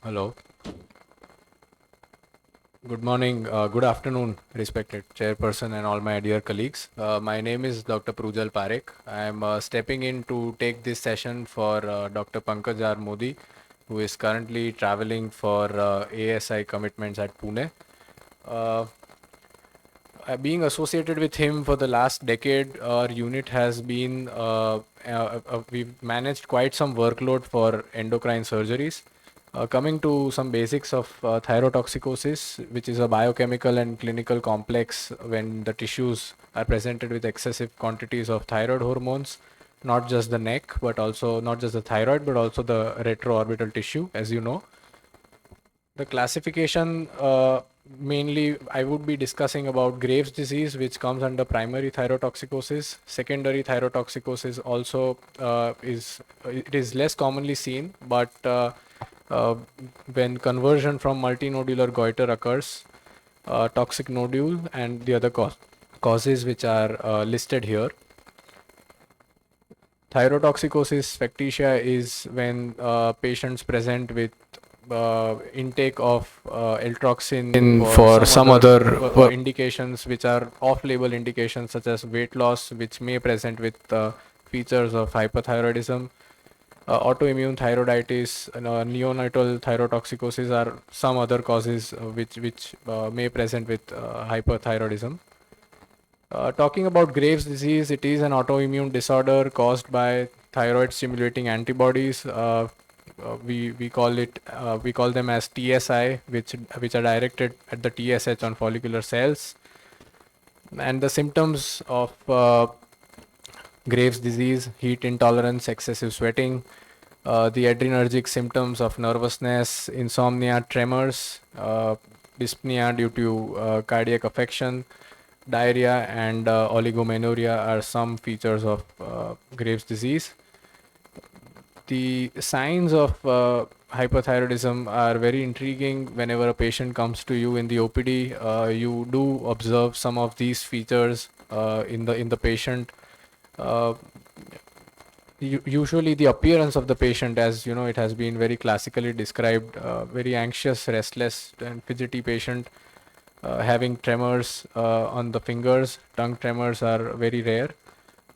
Hello. Good morning, good afternoon, respected chairperson and all my dear colleagues. My name is Dr. Prujal Parekh. I am stepping in to take this session for Dr. Pankaj R. Modi, who is currently traveling for ASI commitments at Pune. Uh, Being associated with him for the last decade, our unit has been, we've managed quite some workload for endocrine surgeries. Coming to some basics of thyrotoxicosis, which is a biochemical and clinical complex when the tissues are presented with excessive quantities of thyroid hormones, not just the neck, but also not just the thyroid, but also the retroorbital tissue, as you know. The classification, mainly I would be discussing about Graves' disease, which comes under primary thyrotoxicosis. Secondary thyrotoxicosis also it is less commonly seen, but uh, when conversion from multinodular goiter occurs, toxic nodule and the other causes which are listed here. Thyrotoxicosis factitia is when patients present with intake of L-toxin for some other indications which are off-label indications such as weight loss, which may present with features of hyperthyroidism. Autoimmune thyroiditis and neonatal thyrotoxicosis are some other causes which may present with hyperthyroidism. Talking about Graves' disease, it is an autoimmune disorder caused by thyroid stimulating antibodies. We call them as TSI, which are directed at the TSH on follicular cells. And the symptoms of Graves' disease: heat intolerance, excessive sweating, the adrenergic symptoms of nervousness, insomnia, tremors, dyspnea due to cardiac affection, diarrhea, and oligomenorrhea are some features of Graves' disease. The signs of hyperthyroidism are very intriguing. Whenever a patient comes to you in the OPD, you do observe some of these features in the patient. Uh, Usually the appearance of the patient, as you know, it has been very classically described, very anxious, restless and fidgety patient, having tremors on the fingers. Tongue tremors are very rare.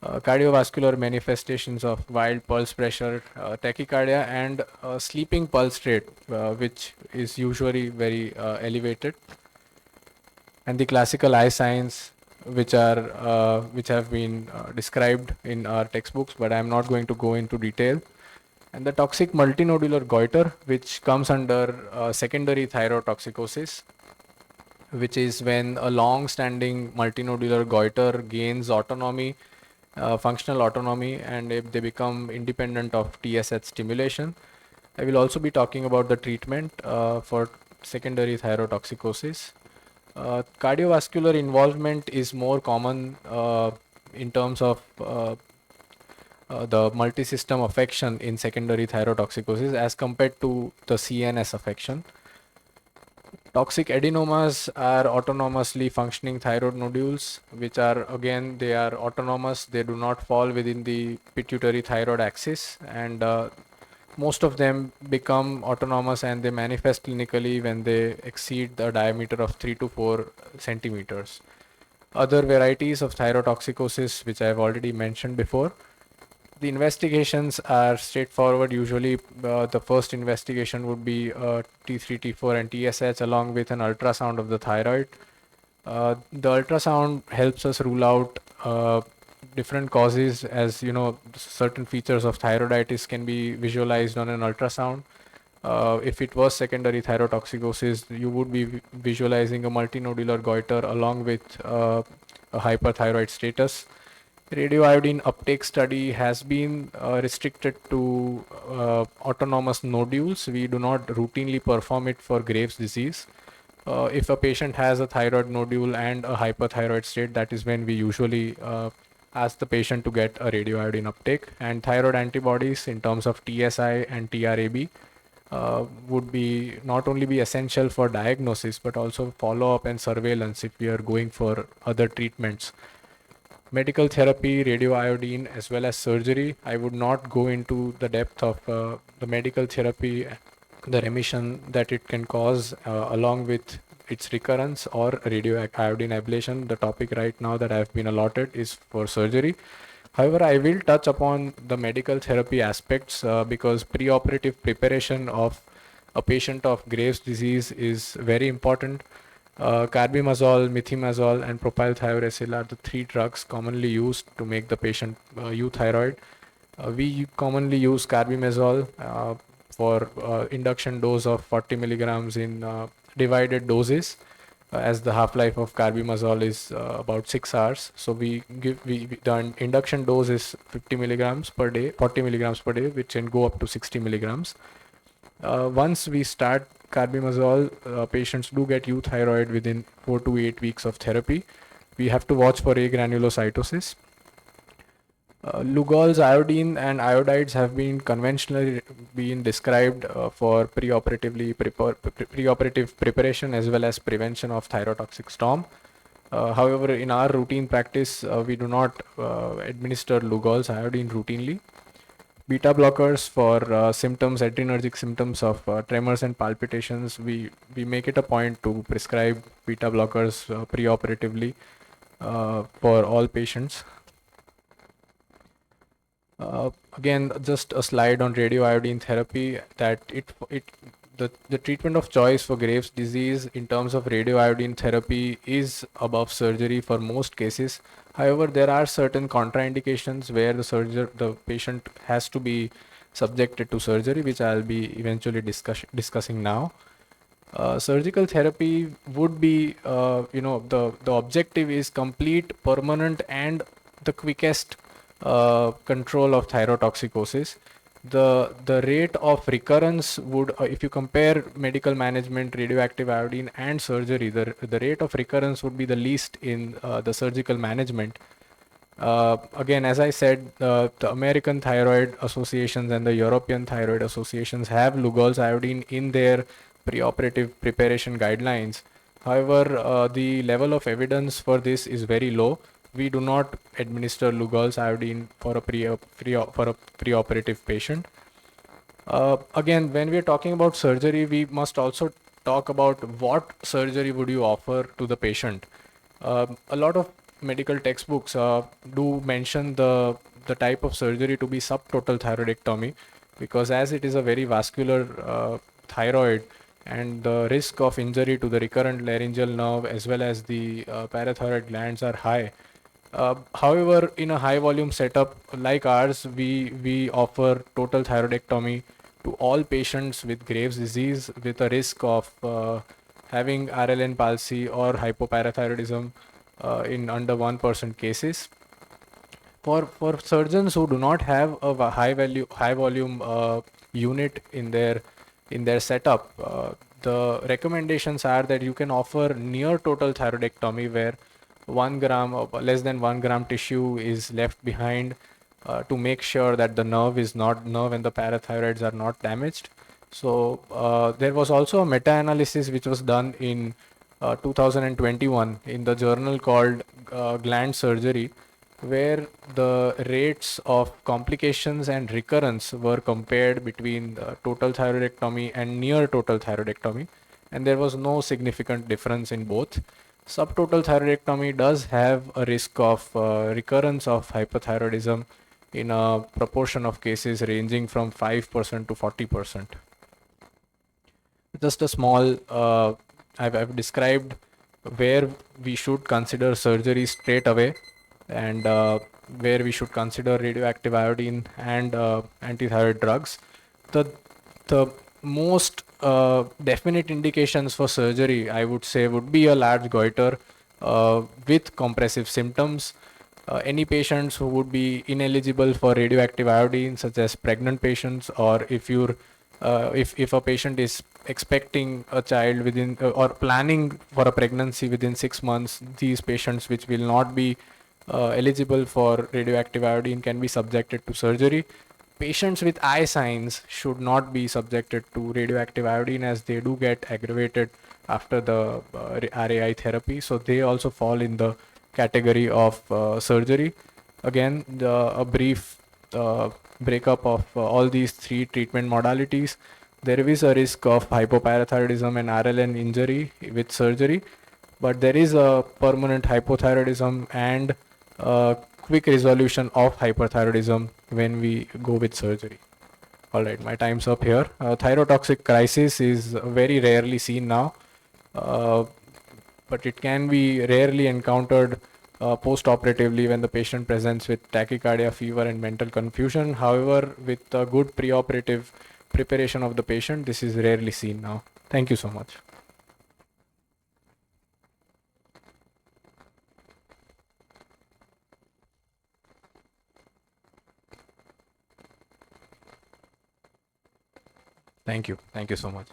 Cardiovascular manifestations of wild pulse pressure, tachycardia, and sleeping pulse rate, which is usually very elevated. And the classical eye signs, which have been described in our textbooks, but I am not going to go into detail. And the toxic multinodular goiter, which comes under secondary thyrotoxicosis, which is when a long-standing multinodular goiter gains autonomy, functional autonomy, and if they become independent of TSH stimulation. I will also be talking about the treatment for secondary thyrotoxicosis. Cardiovascular involvement is more common in terms of the multisystem affection in secondary thyrotoxicosis as compared to the CNS affection. Toxic adenomas are autonomously functioning thyroid nodules, which are again, they are autonomous. They do not fall within the pituitary thyroid axis, and most of them become autonomous and they manifest clinically when they exceed the diameter of 3 to 4 centimeters. Other varieties of thyrotoxicosis, which I have already mentioned before, the investigations are straightforward. Usually, the first investigation would be T3, T4, and TSH along with an ultrasound of the thyroid. The ultrasound helps us rule out different causes, as you know, certain features of thyroiditis can be visualized on an ultrasound. If it was secondary thyrotoxicosis, you would be visualizing a multinodular goiter along with a hyperthyroid status. Radioiodine uptake study has been restricted to autonomous nodules. We do not routinely perform it for Graves' disease. If a patient has a thyroid nodule and a hyperthyroid state, that is when we usually ask the patient to get a radioiodine uptake. And thyroid antibodies in terms of TSI and TRAB would be not only be essential for diagnosis, but also follow up and surveillance if we are going for other treatments. Medical therapy, radioiodine, as well as surgery. I would not go into the depth of the medical therapy the remission that it can cause, along with its recurrence or radioiodine ablation. The topic right now that I've been allotted is for surgery. However, I will touch upon the medical therapy aspects, because preoperative preparation of a patient of Graves' disease is very important. Carbimazole, methimazole, and propylthiouracil are the three drugs commonly used to make the patient euthyroid. We commonly use carbimazole for induction dose of 40 milligrams in divided doses, as the half-life of carbimazole is about 6 hours. So the induction dose is 50 milligrams per day, 40 milligrams per day, which can go up to 60 milligrams. Once we start carbimazole, patients do get euthyroid within 4 to 8 weeks of therapy. We have to watch for agranulocytosis. Lugols, iodine, and iodides have been conventionally been described for preoperative preparation as well as prevention of thyrotoxic storm. However, in our routine practice, we do not administer Lugol's iodine routinely. Beta blockers for symptoms, adrenergic symptoms of tremors and palpitations, we make it a point to prescribe beta blockers preoperatively for all patients. Again, just a slide on radioiodine therapy, that the treatment of choice for Graves' disease in terms of radioiodine therapy is above surgery for most cases. However, there are certain contraindications where the patient has to be subjected to surgery, which I'll be eventually discussing now. Surgical therapy would be, the objective is complete, permanent, and the quickest control of thyrotoxicosis. The rate of recurrence would, if you compare medical management, radioactive iodine, and surgery, the rate of recurrence would be the least in the surgical management. Again, as I said, the American Thyroid Associations and the European Thyroid Associations have Lugol's iodine in their preoperative preparation guidelines. However, the level of evidence for this is very low. We do not administer Lugol's iodine for a preoperative patient. Again, when we are talking about surgery, we must also talk about what surgery would you offer to the patient. A lot of medical textbooks do mention the type of surgery to be subtotal thyroidectomy, because as it is a very vascular thyroid, and the risk of injury to the recurrent laryngeal nerve as well as the parathyroid glands are high. However, in a high volume setup like ours, we offer total thyroidectomy to all patients with Graves' disease with a risk of having RLN palsy or hypoparathyroidism in under 1% cases. For surgeons who do not have a high volume unit in their setup, the recommendations are that you can offer near total thyroidectomy, where 1 gram or less than 1 gram tissue is left behind to make sure that the nerve and the parathyroids are not damaged. So there was also a meta-analysis which was done in 2021 in the journal called Gland Surgery, where the rates of complications and recurrence were compared between total thyroidectomy and near total thyroidectomy, and there was no significant difference in both. Subtotal thyroidectomy does have a risk of recurrence of hypothyroidism in a proportion of cases ranging from 5% to 40%. Just a small, I've described where we should consider surgery straight away, and where we should consider radioactive iodine and antithyroid drugs. The most definite indications for surgery, I would say, would be a large goiter with compressive symptoms. Any patients who would be ineligible for radioactive iodine, such as pregnant patients, or if a patient is expecting a child within or planning for a pregnancy within 6 months, these patients which will not be eligible for radioactive iodine can be subjected to surgery. Patients with eye signs should not be subjected to radioactive iodine, as they do get aggravated after the RAI therapy, so they also fall in the category of surgery. Again, a brief breakup of all these three treatment modalities. there is a risk of hypoparathyroidism and RLN injury with surgery, but there is a permanent hypothyroidism and quick resolution of hyperthyroidism when we go with surgery. All right, my time's up here. Thyrotoxic crisis is very rarely seen now, uh, but it can be rarely encountered post-operatively when the patient presents with tachycardia, fever, and mental confusion. However, with a good preoperative preparation of the patient, this is rarely seen now. Thank you so much. Thank you. Thank you so much.